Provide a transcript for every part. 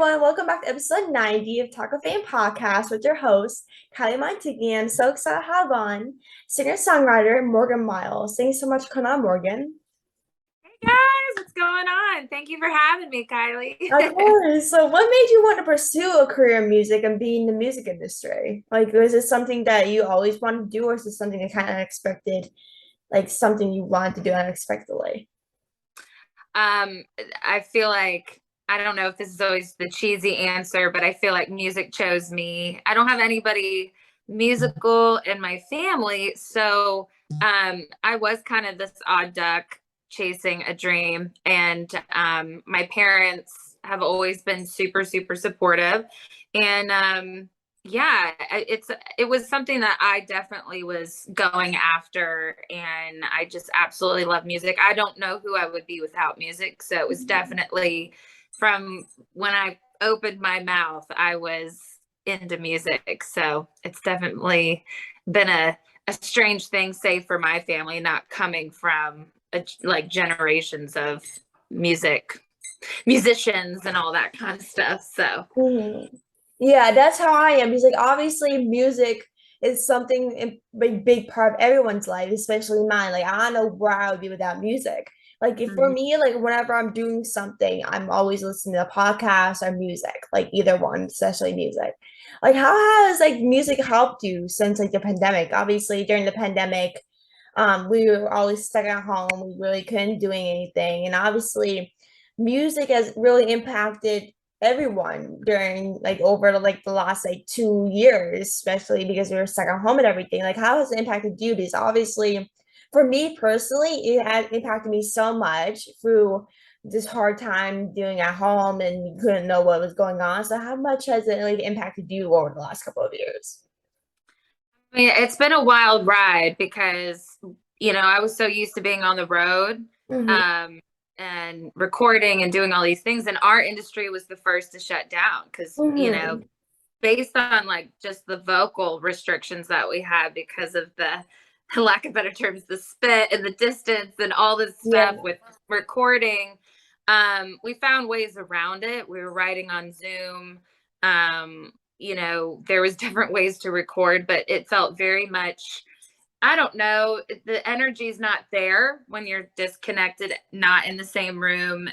everyone. Welcome back to episode 90 of Talkoffamepod with your host, Kyliemontigney. I'm so excited to have on singer-songwriter Morgan Myles. Thanks so much for coming on, Morgan. Hey guys, what's going on? Thank you for having me, Kylie. Of course. So what made you want to pursue a career in music and be in the music industry? Like, was it something that you always wanted to do, or is it something that kind of unexpected, like something you wanted to do unexpectedly? Um, I feel like I don't know if this is always the cheesy answer, but I feel like music chose me. I don't have anybody musical in my family, so I was kind of this odd duck chasing a dream, and my parents have always been super, super supportive, and yeah, it was something that I definitely was going after, and I just absolutely love music. I don't know who I would be without music, so it was definitely from when I opened my mouth, I was into music. So it's definitely been a strange thing, say for my family, not coming from like generations of music musicians and all that kind of stuff. So Mhm. Yeah, that's how I am. Because like obviously music is something big part of everyone's life, especially mine. Like I don't know where I would be without music. Like if for mhm. me, like whenever I'm doing something, I'm always listening to podcasts or music, like either one, especially music. Like how has like music helped you since like the pandemic? Obviously during the pandemic, we were always stuck at home. We really couldn't do anything. And obviously music has really impacted everyone during like over like the last like 2 years, especially because we were stuck at home and everything. Like, how has it impacted you? Because obviously, for me personally, it has impacted me so much through this hard time doing at home and you couldn't know what was going on. So, how much has it like impacted you over the last couple of years? I mean, it's been a wild ride because, I was so used to being on the road, Hmm. um, and recording and doing all these things. And our industry was the first to shut down because, Hmm. based on like just the vocal restrictions that we had because of the lack of better terms, the spit and the distance and all this Yeah. stuff with recording. We found ways around it. We were writing on Zoom. There was different ways to record, but it felt very much, I don't know, the energy's not there when you're disconnected, not in the same room.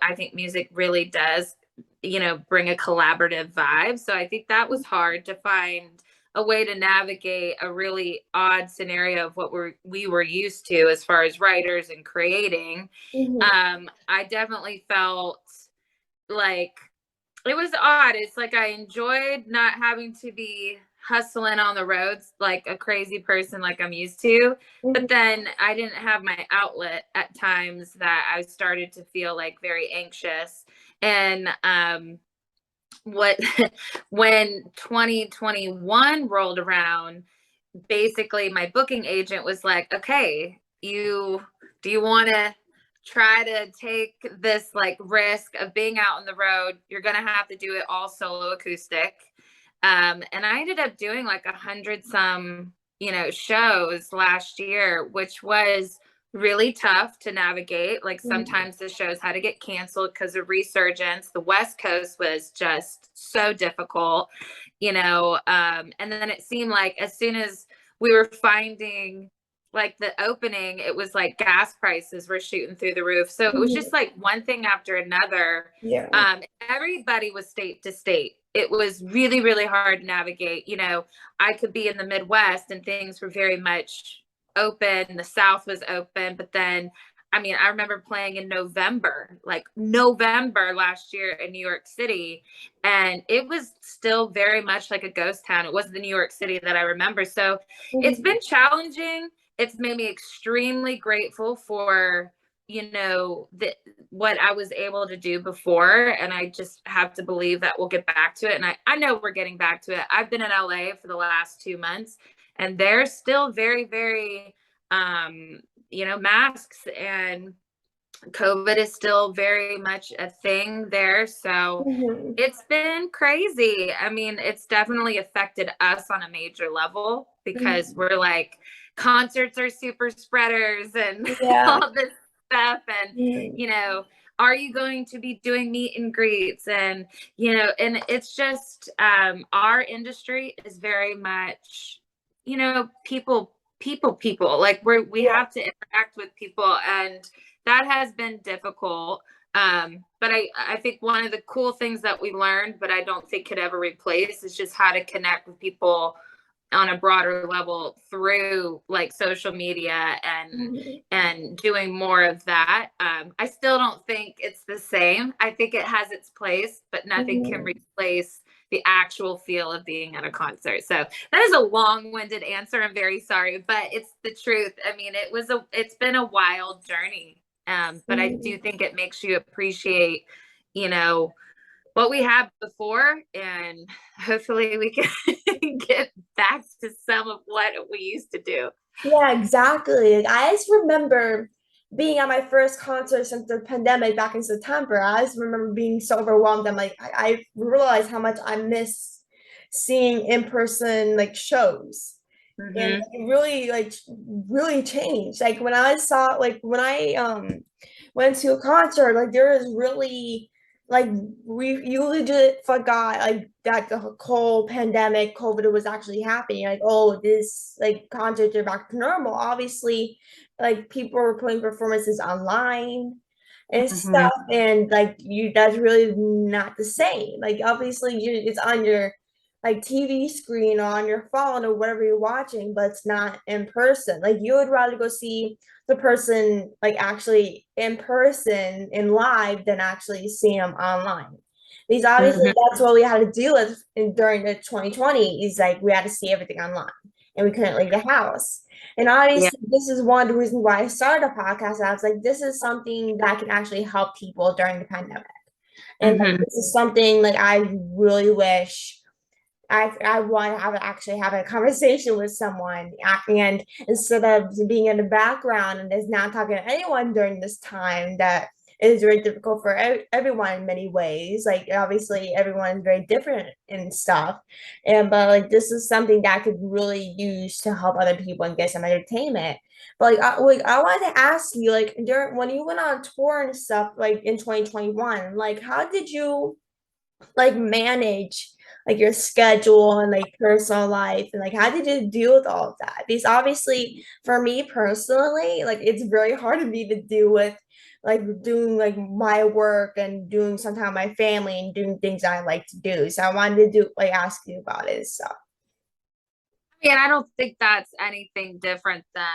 I think music really does, bring a collaborative vibe. So I think that was hard to find a way to navigate a really odd scenario of what we were used to as far as writers and creating. Hmm. I definitely felt like it was odd. It's like I enjoyed not having to be hustling on the roads like a crazy person like I'm used to. But Hmm. then I didn't have my outlet at times that I started to feel like very anxious. And what when 2021 rolled around, basically my booking agent was like, "Okay, you do you want to try to take this like risk of being out on the road? You're gonna have to do it all solo acoustic." And I ended up doing like 100 some, shows last year, which was really tough to navigate. Like Hmm. sometimes the shows had to get canceled because of resurgence. The West Coast was just so difficult, and then it seemed like as soon as we were finding like the opening, it was like gas prices were shooting through the roof. So it was Hmm. just like one thing after another. Yeah. Everybody was state to state. It was really, really hard to navigate. I could be in the Midwest and things were very much open. The South was open, but then I mean, I remember playing in November, like November last year in New York City, and it was still very much like a ghost town. It wasn't the New York City that I remember. So it's Hmm. been challenging. It's made me extremely grateful for, what I was able to do before. And I just have to believe that we'll get back to it. And I know we're getting back to it. I've been in LA for the last 2 months, and they're still very, very, masks and COVID is still very much a thing there. So Hmm. it's been crazy. I mean, it's definitely affected us on a major level because Hmm. we're like, concerts are super spreaders and Yeah. all this stuff. And, Mhm. you know, are you going to be doing meet and greets? And, and it's just, our industry is very much, people, like we Yeah. have to interact with people, and that has been difficult. But I think one of the cool things that we learned, but I don't think could ever replace, is just how to connect with people on a broader level through like social media Mhm. and doing more of that. I still don't think it's the same. I think it has its place, but nothing can Mhm. replace the actual feel of being at a concert. So that is a long-winded answer. I'm very sorry, but it's the truth. I mean, it's been a wild journey. But I do Mhm. think it makes you appreciate, you know, what we had before, and hopefully we can get back to some of what we used to do. Yeah, exactly. Like, I just remember being at my first concert since the pandemic back in September. I just remember being so overwhelmed. I'm like, I realized how much I miss seeing in-person like shows. And Mm-hmm. it really really changed. Like when I saw like when I went to a concert, like there was really like we you legit forgot like that the whole pandemic COVID was actually happening. Like, oh, this like concerts are back to normal. Obviously, like people were putting performances online and Mm-hmm. stuff, and like you that's really not the same. Like obviously it's on your like TV screen or on your phone or whatever you're watching, but it's not in person. Like you would rather go see the person like actually in person in live than actually see them online. Because obviously Mm-hmm. that's what we had to deal with during the 2020 is like we had to see everything online and we couldn't leave the house. And Yeah. obviously this is one of the reasons why I started a podcast. I was like, this is something that can actually help people during the pandemic. And like, Mm-hmm. this is something like I really wish I want to actually have a conversation with someone, and instead of being in the background and is not talking to anyone during this time that is very difficult for everyone in many ways. Like obviously everyone is very different and stuff, and but like this is something that I could really use to help other people and get some entertainment. But like I wanted to ask you, like during when you went on tour and stuff, like in 2021, like how did you like manage like your schedule and like personal life, and like how did you deal with all of that? Because obviously for me personally, like it's very hard for me to deal with like doing like my work and doing sometimes my family and doing things I like to do. So I wanted to do like ask you about it and stuff. I mean, I don't think that's anything different than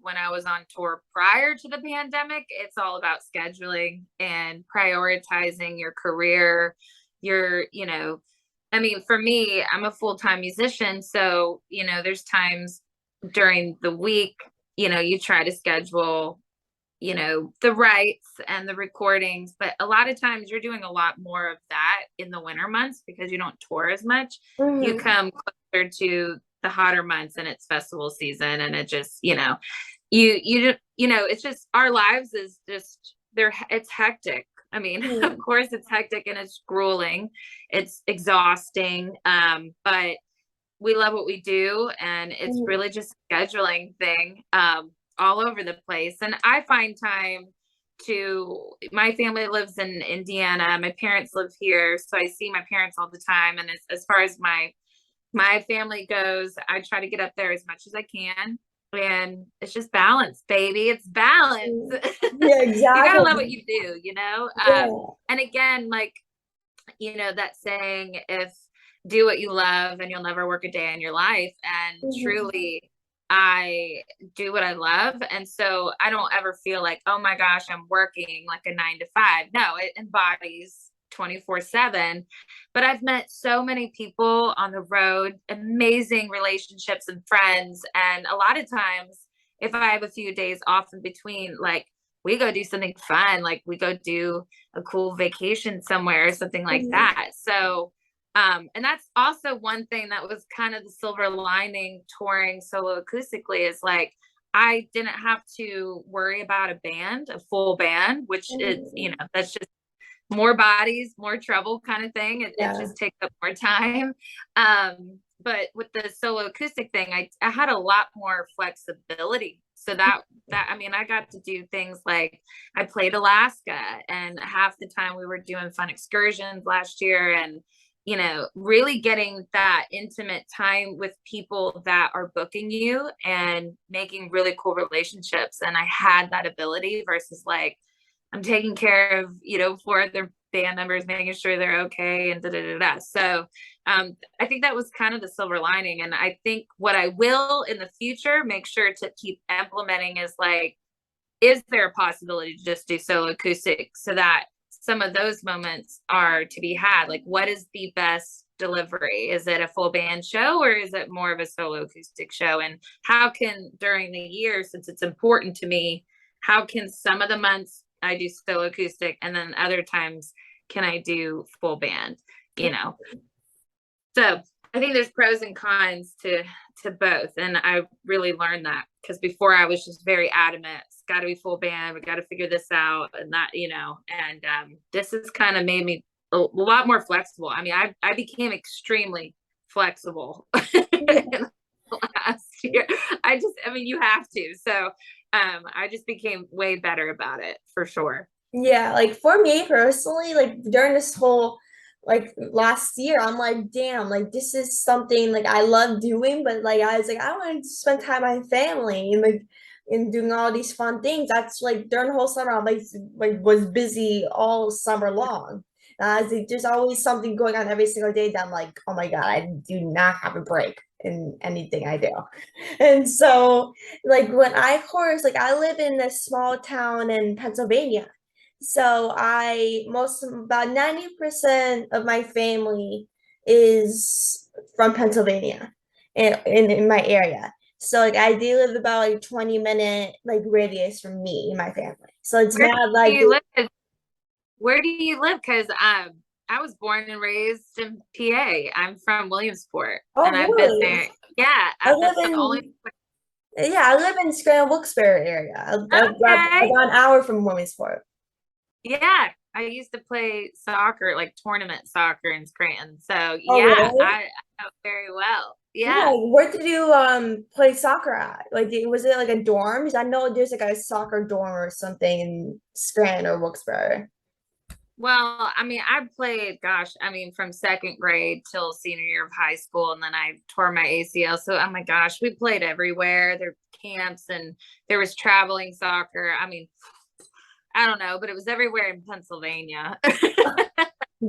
when I was on tour prior to the pandemic. It's all about scheduling and prioritizing your career, I mean, for me, I'm a full-time musician. So, there's times during the week, you try to schedule, the rights and the recordings, but a lot of times you're doing a lot more of that in the winter months because you don't tour as much. You Mhm. come closer to the hotter months and it's festival season, and it just, it's just our lives is just it's hectic. I mean, of Mhm. course it's hectic and it's grueling, it's exhausting, but we love what we do, and it's Mhm. really just a scheduling thing, all over the place. And I find time to my family lives in Indiana, my parents live here, so I see my parents all the time. And as far as my family goes, I try to get up there as much as I can. And it's just balance, baby. It's balance. Mhm. Yeah, You gotta love what exactly. you do, Yeah. and again, like, that saying, if do what you love and you'll never work a day in your life. And Mhm. truly, I do what I love. And so I don't ever feel like, oh my gosh, I'm working like a 9 to 5. No, it embodies 24/7. But I've met so many people on the road, amazing relationships and friends. And a lot of times, if I have a few days off in between, like, we go do something fun, like we go do a cool vacation somewhere or something like Mhm. that. So, and that's also one thing that was kind of the silver lining touring solo acoustically, is like I didn't have to worry about a full band, which is, Mhm. that's just more bodies, more trouble kind of thing. It Yeah. just takes up more time. But with the solo acoustic thing, I had a lot more flexibility. So I mean, I got to do things like I played Alaska, and half the time we were doing fun excursions last year, and really getting that intimate time with people that are booking you and making really cool relationships. And I had that ability versus like I'm taking care of, four other band members, making sure they're okay and da da da da. So I think that was kind of the silver lining. And I think what I will in the future make sure to keep implementing is like, is there a possibility to just do solo acoustic so that some of those moments are to be had? Like, what is the best delivery? Is it a full band show or is it more of a solo acoustic show? And how can, during the year, since it's important to me, how can some of the months I do solo acoustic and then other times can I do full band, So I think there's pros and cons to both. And I really learned that because before I was just very adamant, it's got to be full band. We got to figure this out and that, and this has kind of made me a lot more flexible. I mean, I became extremely flexible last year. I mean, you have to. So I just became way better about it for sure. Yeah, like for me personally, like during this whole like last year, I'm like, damn, like this is something like I love doing, but like I was like, I want to spend time with my family and like and doing all these fun things. That's like during the whole summer, I'm like was busy all summer long. And I was like, there's always something going on every single day that I'm like, oh my God, I do not have a break in anything I do. And so like when I chorus, like I live in a small town in Pennsylvania. So about 90% of my family is from Pennsylvania in my area. So like I do live about like 20-minute like radius from me and my family. So it's Where mad do like you live? Where do you live? Because I was born and raised in PA. I'm from Williamsport, oh and I've been really? there. Yeah, I that's live the only. in yeah, I live in Scranton Wilkes-Barre area. Okay. About an hour from Williamsport. Yeah, I used to play soccer, like tournament soccer in Scranton. So Oh yeah, really? I know very well. Yeah, Yeah. where did you play soccer at? Like, was it like a dorm? Because I know there's like a soccer dorm or something in Scranton or Wilkes-Barre. Well, I mean, I played, gosh, I mean, from second grade till senior year of high school, and then I tore my ACL. So, oh my gosh, we played everywhere. There were camps and there was traveling soccer. I mean, I don't know, but it was everywhere in Pennsylvania. So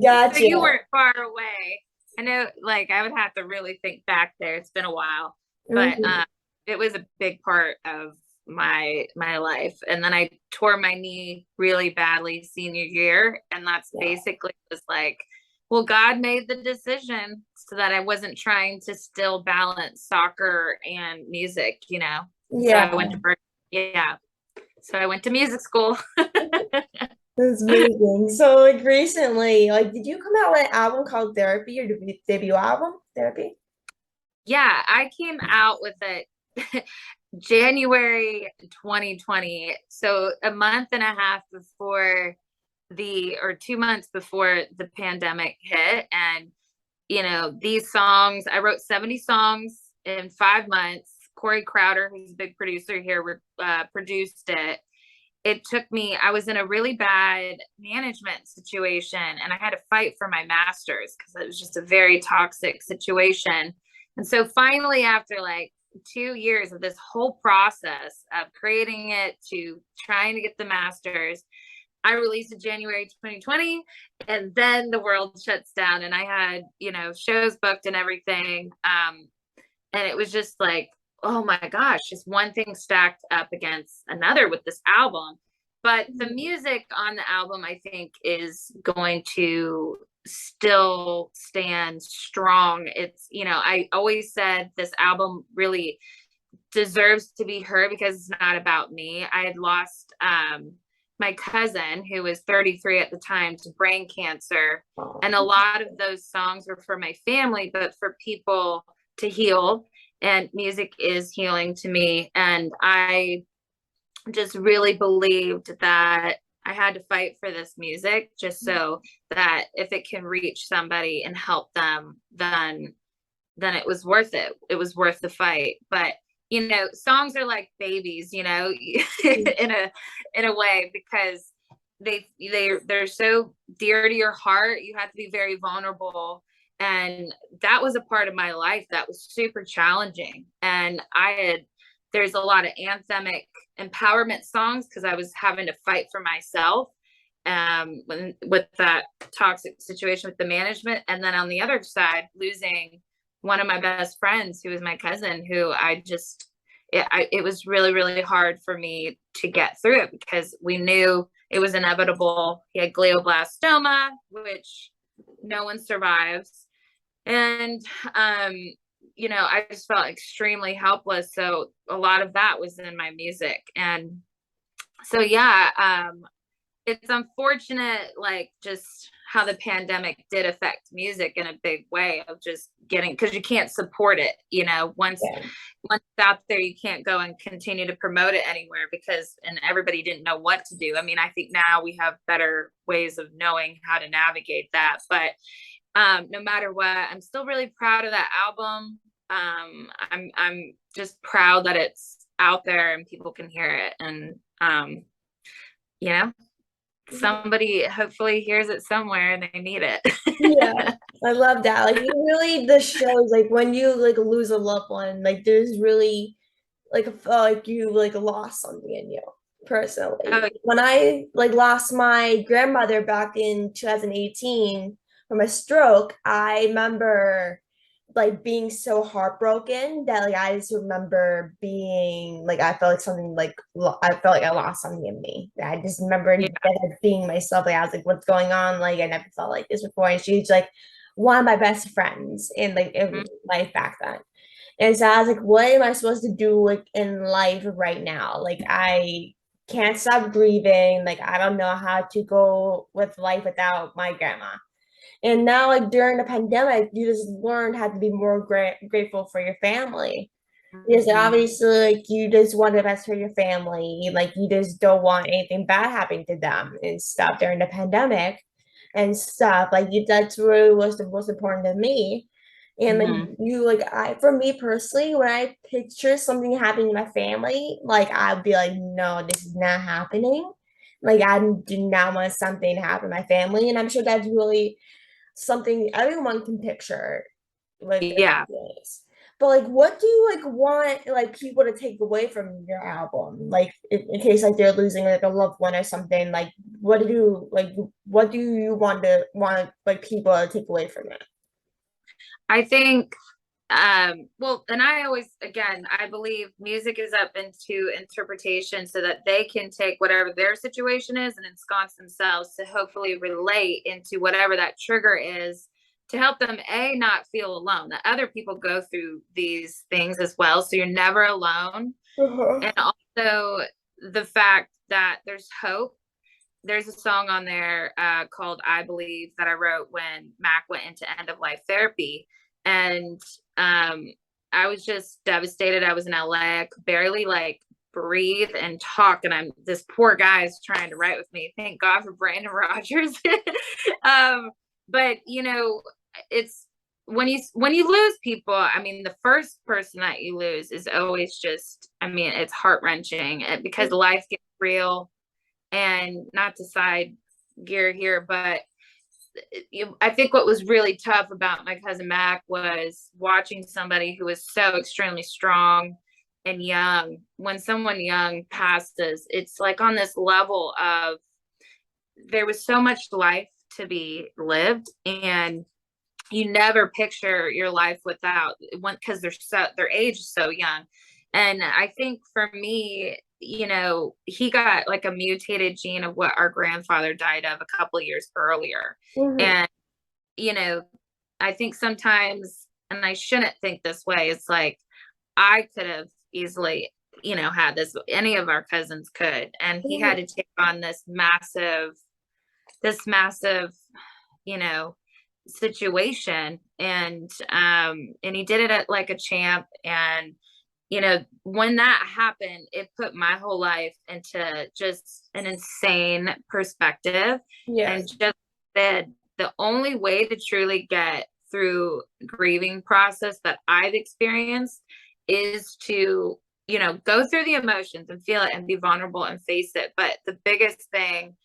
Gotcha. you weren't far away. I know, like, I would have to really think back there. It's been a while, but Mhm. it was a big part of my life. And then I tore my knee really badly senior year, and that's Yeah. basically was like, well, God made the decision so that I wasn't trying to still balance soccer and music, So Yeah, I went to yeah. So I went to music school. that's amazing. So, like recently, like, did you come out with an album called Therapy, your debut album, Therapy? Yeah, I came out with it January 2020. So a month and a half before or 2 months before the pandemic hit. And, these songs, I wrote 70 songs in 5 months. Corey Crowder, who's a big producer here, produced it. It took me, I was in a really bad management situation and I had to fight for my master's because it was just a very toxic situation. And so finally, after like 2 years of this whole process of creating it to trying to get the master's, I released it January 2020, and then the world shuts down and I had, shows booked and everything. And it was just like, oh my gosh, just one thing stacked up against another with this album. But the music on the album, I think, is going to still stand strong. It's, I always said this album really deserves to be heard because it's not about me. I had lost my cousin, who was 33 at the time, to brain cancer. And a lot of those songs were for my family, but for people to heal. And music is healing to me. And I just really believed that I had to fight for this music just so that if it can reach somebody and help them, then it was worth it. It was worth the fight. But songs are like babies, in a way, because they're so dear to your heart. You have to be very vulnerable. And that was a part of my life that was super challenging. And there's a lot of anthemic empowerment songs because I was having to fight for myself with that toxic situation with the management. And then on the other side, losing one of my best friends, who was my cousin, who it was really, really hard for me to get through it because we knew it was inevitable. He had glioblastoma, which no one survives. And, I just felt extremely helpless. So a lot of that was in my music. And so, yeah, it's unfortunate, like just how the pandemic did affect music in a big way of just because you can't support it, once Yeah. once it's out there, you can't go and continue to promote it anywhere and everybody didn't know what to do. I mean, I think now we have better ways of knowing how to navigate that, but no matter what, I'm still really proud of that album. I'm just proud that it's out there and people can hear it, and you know somebody hopefully hears it somewhere and they need it. Yeah, I love that. Like it really, the shows like when you like lose a loved one, like there's really like I feel like you like lost something in you personally. Oh, When I like lost my grandmother back in 2018 from a stroke, I remember like being so heartbroken that like I just remember being like I felt like something like I felt like I lost something in me. I just remember yeah. being myself. Like I was like, what's going on? Like I never felt like this before. And she's like one of my best friends in Mhm. life back then. And so I was like, what am I supposed to do like in life right now? Like I can't stop grieving. Like I don't know how to go with life without my grandma. And now, like during the pandemic, you just learned how to be more grateful for your family. Because Mhm. obviously, like you just want the best for your family. Like you just don't want anything bad happening to them and stuff during the pandemic and stuff. Like you, that's really was the most important to me. And like Mhm. you, like I, for me personally, when I picture something happening to my family, like I'd be like, no, this is not happening. Like I do not want something to happen to my family, and I'm sure that's really something everyone can picture with their Yeah. feelings. But like what do you like want like people to take away from your album? Like in case like they're losing like a loved one or something, like what do you want like people to take away from it? I think well, and I always, again, I believe music is up into interpretation so that they can take whatever their situation is and ensconce themselves to hopefully relate into whatever that trigger is, to help them not feel alone, that other people go through these things as well, so you're never alone. Uh-huh. And also the fact that there's hope. There's a song on there called I Believe that I wrote when Mac went into end of life therapy. And I was just devastated. I was in LA. I could barely like breathe and talk. And this poor guy is trying to write with me. Thank God for Brandon Rogers. um, but it's when you lose people, I mean, the first person that you lose is always just, I mean, it's heart-wrenching because life gets real. And not to side gear here, but I think what was really tough about my cousin Mac was watching somebody who was so extremely strong and young. When someone young passes, it's like on this level of there was so much life to be lived, and you never picture your life without one because their age is so young. And I think for me, he got like a mutated gene of what our grandfather died of a couple of years earlier. Mhm. And you know I think sometimes, and I shouldn't think this way, it's like I could have easily had this, any of our cousins could, and he had Mhm. to take on this massive you know situation. And he did it at like a champ. And when that happened, it put my whole life into just an insane perspective. And Yes. just said the only way to truly get through grieving process that I've experienced is to, go through the emotions and feel it and be vulnerable and face it. But the biggest thing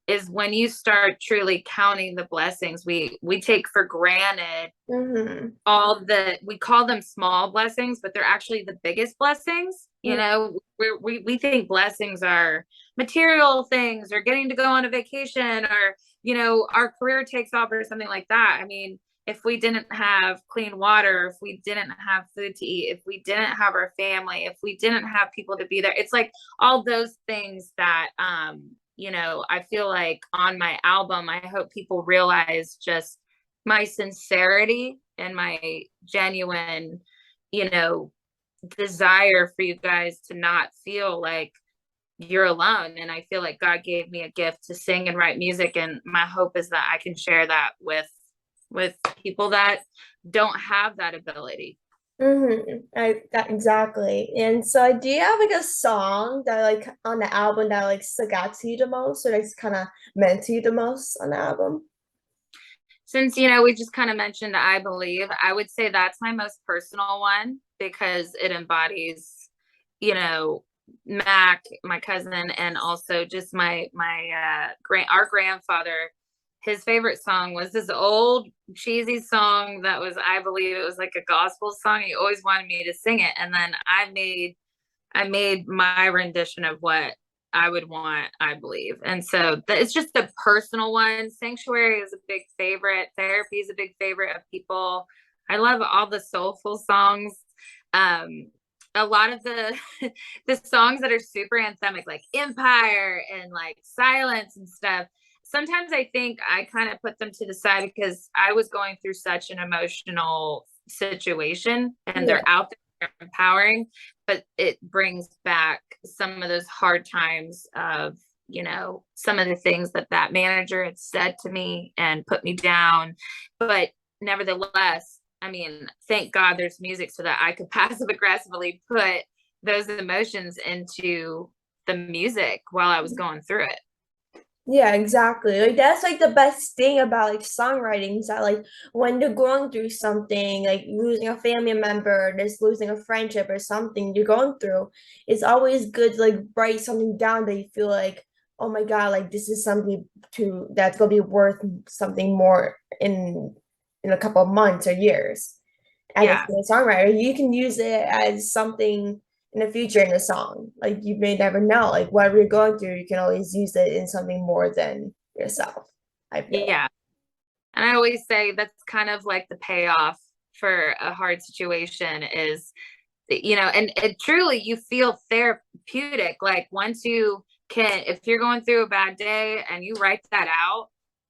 is when you start truly counting the blessings we take for granted, Mm-hmm. we call them small blessings, but they're actually the biggest blessings. We think blessings are material things or getting to go on a vacation, or our career takes off or something like that. I mean, if we didn't have clean water, if we didn't have food to eat, if we didn't have our family, if we didn't have people to be there, it's like all those things that I feel like on my album, I hope people realize just my sincerity and my genuine, you know, desire for you guys to not feel like you're alone. And I feel like God gave me a gift to sing and write music. And my hope is that I can share that with people that don't have that ability. Mm-hmm. I that exactly. And so do you have like a song that like on the album that like stuck out to you the most or like kind of meant to you the most on the album? Since we just kind of mentioned I believe, I would say that's my most personal one because it embodies, you know, Mac, my cousin, and also just our grandfather. His favorite song was this old cheesy song that was, I believe it was like a gospel song. He always wanted me to sing it. And then I made my rendition of what I would want, I believe. And so it's just a personal one. Sanctuary is a big favorite. Therapy is a big favorite of people. I love all the soulful songs. A lot of the the songs that are super anthemic, like Empire and like Silence and stuff. Sometimes I think I kind of put them to the side because I was going through such an emotional situation and Yeah. they're out there empowering, but it brings back some of those hard times of some of the things that manager had said to me and put me down. But nevertheless, I mean, thank God there's music so that I could passive aggressively put those emotions into the music while I was going through it. Yeah, exactly. Like that's like the best thing about like songwriting is that like when you're going through something, like losing a family member, just losing a friendship or something you're going through, it's always good to like write something down that you feel like, oh my God, like this is something to that's gonna be worth something more in a couple of months or years. And if Yeah. you're a songwriter, you can use it as something in the future in a song. Like you may never know. Like whatever you're going through, you can always use it in something more than yourself. I feel. Yeah. And I always say that's kind of like the payoff for a hard situation is, and truly you feel therapeutic. Like once you if you're going through a bad day and you write that out,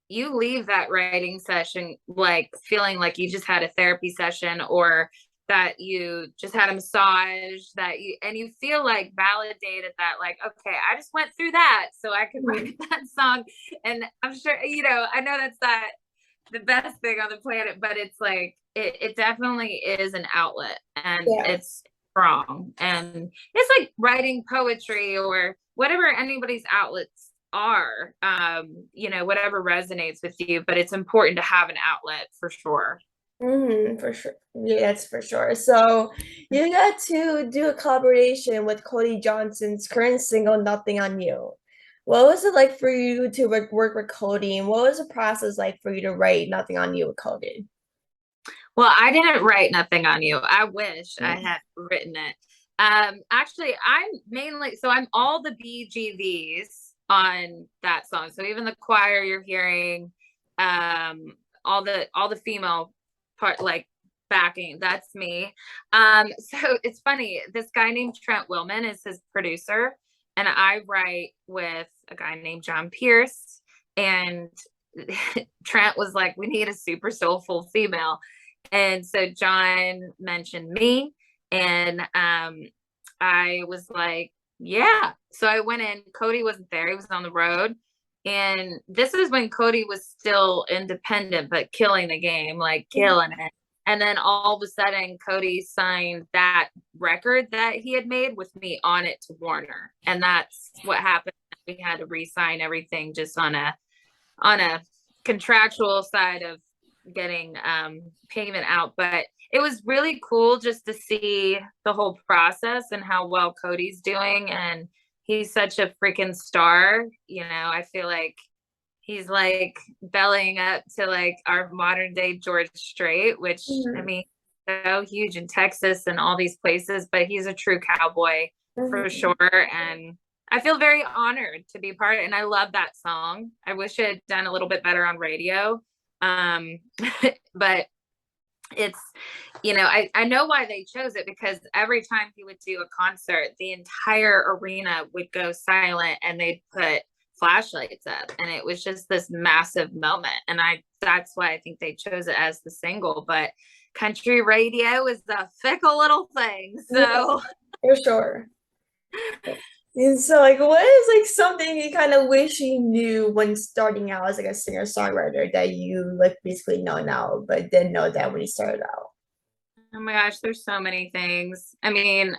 you leave that writing session like feeling like you just had a therapy session or that you just had a massage and you feel like validated that like, okay, I just went through that so I could Mhm. write that song. And I'm sure, I know that's not the best thing on the planet, but it's like it definitely is an outlet and Yeah. it's strong. And it's like writing poetry or whatever anybody's outlets are, whatever resonates with you, but it's important to have an outlet for sure. For sure. Yeah, that's for sure. So you got to do a collaboration with Cody Johnson's current single, Nothing on You. What was it like for you to work with Cody, and what was the process like for you to write Nothing on You with Cody? Well, I didn't write Nothing on You. I wish I Mm. had written it. Actually, I'm all the BGVs on that song. So even the choir you're hearing, all the female part like backing, that's me. So it's funny. This guy named Trent Willman is his producer, and I write with a guy named John Pierce. And Trent was like, "We need a super soulful female." And so John mentioned me, and I was like, yeah. So I went in. Cody wasn't there, he was on the road. And this is when Cody was still independent, but killing the game, like killing it. And then all of a sudden, Cody signed that record that he had made with me on it to Warner. And that's what happened. We had to re-sign everything just on a contractual side of getting payment out. But it was really cool just to see the whole process and how well Cody's doing. And he's such a freaking star. I feel like he's like bellying up to like our modern day George Strait, which I Mhm. mean, so huge in Texas and all these places, but he's a true cowboy for Mhm. sure. And I feel very honored to be part of it. And I love that song. I wish it had done a little bit better on radio. Um, but it's, I know why they chose it, because every time he would do a concert, the entire arena would go silent and they'd put flashlights up, and it was just this massive moment. And that's why I think they chose it as the single. But country radio is a fickle little thing. Yeah, So for sure. And so, like, what is like something you kind of wish you knew when starting out as like a singer-songwriter that you like basically know now, but didn't know that when you started out? oh my gosh, there's so many things. I mean,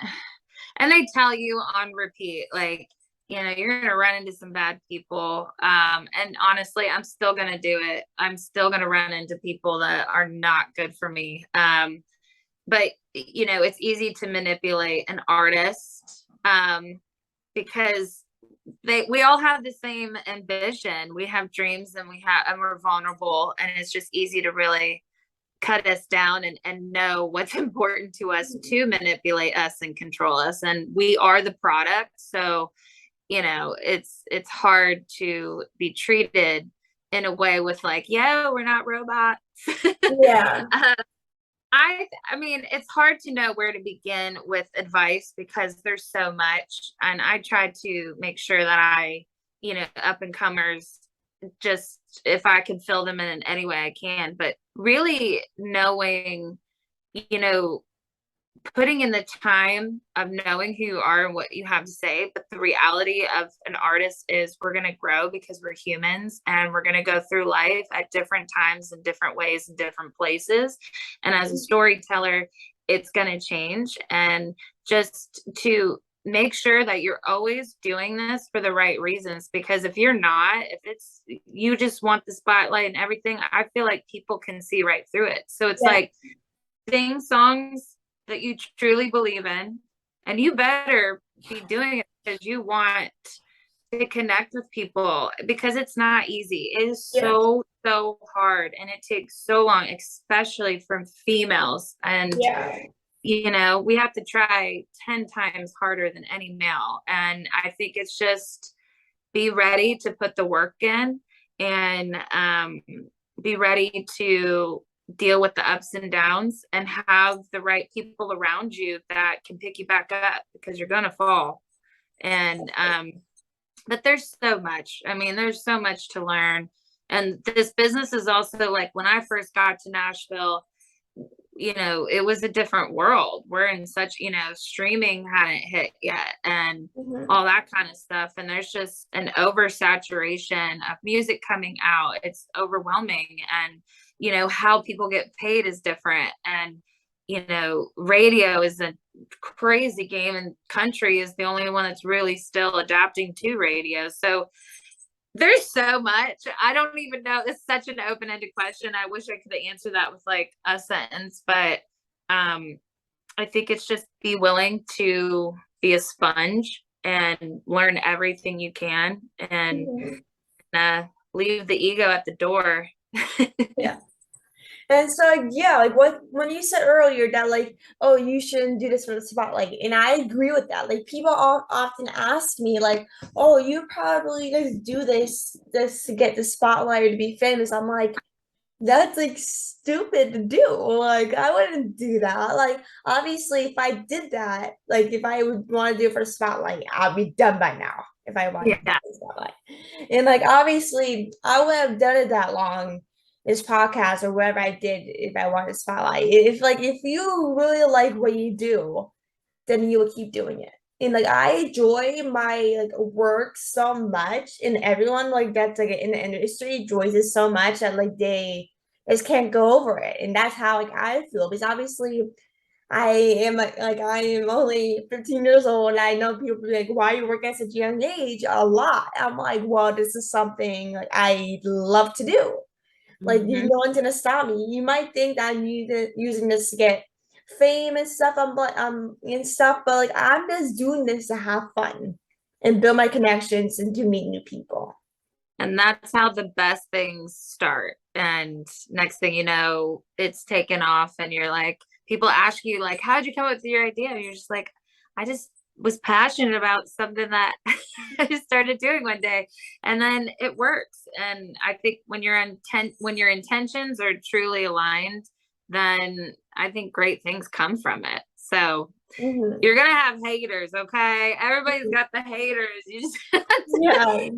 and they tell you on repeat, like, you're gonna run into some bad people. And honestly, I'm still gonna do it. I'm still gonna run into people that are not good for me. But it's easy to manipulate an artist, because we all have the same ambition. We have dreams, and we're vulnerable, and it's just easy to really cut us down and know what's important to us to manipulate us and control us. And we are the product. So, it's hard to be treated in a way with like, yeah, we're not robots. Yeah, uh, I mean, it's hard to know where to begin with advice because there's so much. And I try to make sure that up and comers, just if I can fill them in any way I can, but really knowing, you know, putting in the time of knowing who you are and what you have to say. But the reality of an artist is we're going to grow because we're humans, and we're going to go through life at different times in different ways in different places. And as a storyteller, it's going to change. And just to make sure that you're always doing this for the right reasons, because if you're not, if it's you just want the spotlight and everything, I feel like people can see right through it. So it's yeah, like, sing songs that you truly believe in, and you better be doing it because you want to connect with people, because it's not easy. It is yeah, so hard, and it takes so long, especially from females. And yeah. we have to try 10 times harder than any male. And I think it's just be ready to put the work in, and be ready to deal with the ups and downs, and have the right people around you that can pick you back up, because you're going to fall. And but there's so much. I mean, there's so much to learn. And this business is also like, when I first got to Nashville, it was a different world. We're in such, streaming hadn't hit yet, and Mhm. all that kind of stuff. And there's just an oversaturation of music coming out. It's overwhelming. And, how people get paid is different. And, radio is a crazy game, and country is the only one that's really still adapting to radio. So there's so much. I don't even know. It's such an open-ended question. I wish I could answer that with like a sentence, but I think it's just be willing to be a sponge and learn everything you can, and Mhm. leave the ego at the door. Yeah. And so, like, yeah, like what when you said earlier that like, oh, you shouldn't do this for the spotlight, and I agree with that. Like, people often ask me like, oh, you probably just do this to get the spotlight or to be famous. I'm like, that's like stupid to do. Like, I wouldn't do that. Like, obviously, if I did that, like, if I would want to do it for the spotlight, I'd be done by now. If I wanted to do Yeah. the spotlight, and like, obviously, I would have done it that long. This podcast or whatever I did if I wanted a spotlight. If you really like what you do, then you will keep doing it. And like I enjoy my like work so much, and everyone like that's like in the industry enjoys it so much that like they just can't go over it. And that's how like I feel, because obviously I am like I am only 15 years old, and I know people be like, why you work at such a young age? A lot. I'm like, well, this is something like I love to do. Like Hmm. no one's gonna stop me. You might think that I'm using this to get fame and stuff. I'm like and stuff, but like I'm just doing this to have fun and build my connections and to meet new people. And that's how the best things start. And next thing you know, it's taken off, and you're like, people ask you, like, how'd you come up with your idea? And you're just like, I just was passionate about something that I just started doing one day, and then it works. And I think when your intentions are truly aligned, then I think great things come from it. So Mhm. you're gonna have haters, okay? Everybody's got the haters. You just have to Yeah,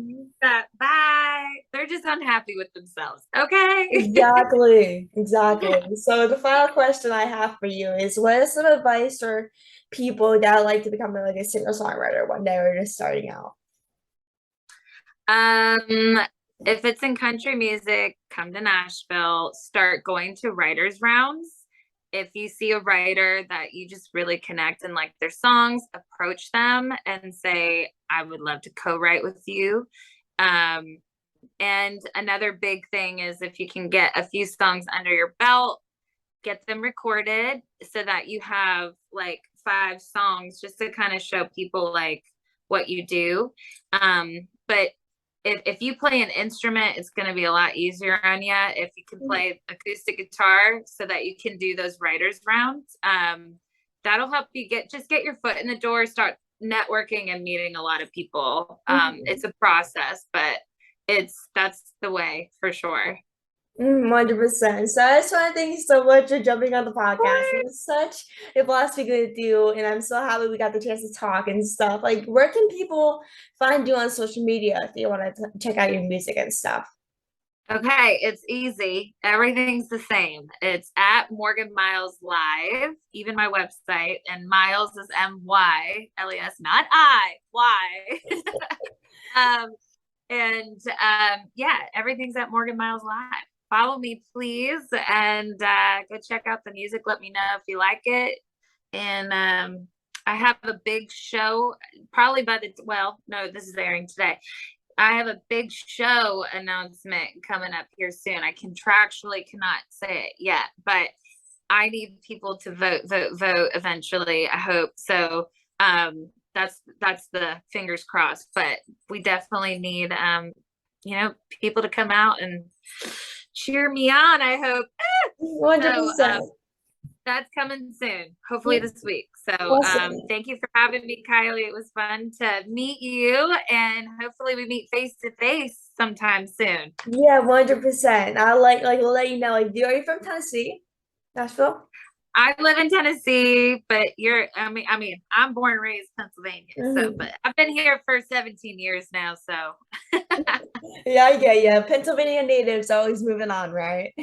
that bye. They're just unhappy with themselves. Okay. exactly, exactly. So the final question I have for you is, what is some advice for people that like to become like a singer-songwriter one day or just starting out? um, if it's in country music, come to Nashville, start going to writers' rounds. If you see a writer that you just really connect and like their songs, approach them and say, I would love to co-write with you. Um, and another big thing is if you can get a few songs under your belt, get them recorded so that you have like 5 songs just to kind of show people like what you do. But if you play an instrument, it's going to be a lot easier on you if you can play acoustic guitar so that you can do those writers rounds. That'll help you get your foot in the door, start networking and meeting a lot of people. Mhm. It's a process, but that's the way for sure. 100%. So I just want to thank you so much for jumping on the podcast. It was such a blast speaking with you, and I'm so happy we got the chance to talk and stuff. Like, where can people find you on social media if they want to check out your music and stuff? Okay, it's easy. Everything's the same. It's at Morgan Myles Live, even my website. And Myles is Myles, not Y. um, yeah, everything's at Morgan Myles Live. Follow me, please, and go check out the music. Let me know if you like it. And I have a big show, probably no, this is airing today. I have a big show announcement coming up here soon. I contractually cannot say it yet, but I need people to vote eventually. I hope so. That's the fingers crossed, but we definitely need people to come out and cheer me on. I hope so. 100%. That's coming soon, hopefully this week. So Awesome. thank you for having me, Kylie. It was fun to meet you, and hopefully we meet face to face sometime soon. Yeah, 100%. I'll like let you know. Like, are you from Tennessee? Nashville? I live in Tennessee, but I'm born and raised Pennsylvania. So, Hmm. but I've been here for 17 years now. So, Yeah, I get you. Pennsylvania natives always moving on, right?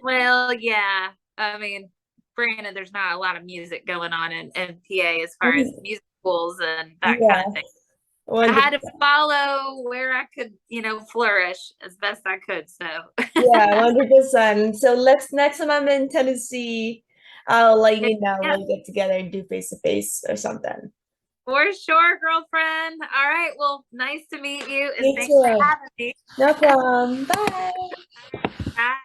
well, yeah. I mean, granted, there's not a lot of music going on in PA as far as Mhm. music schools and that kind Yeah, of thing. I had to 100%. follow where I could, flourish as best I could. So, Yeah, 100%. So next time I'm in Tennessee, I'll let you know. yeah, We'll get together and do face to face or something. for sure, girlfriend. All right. Well, nice to meet you, and You thanks for too. having me. No problem. Bye. Bye.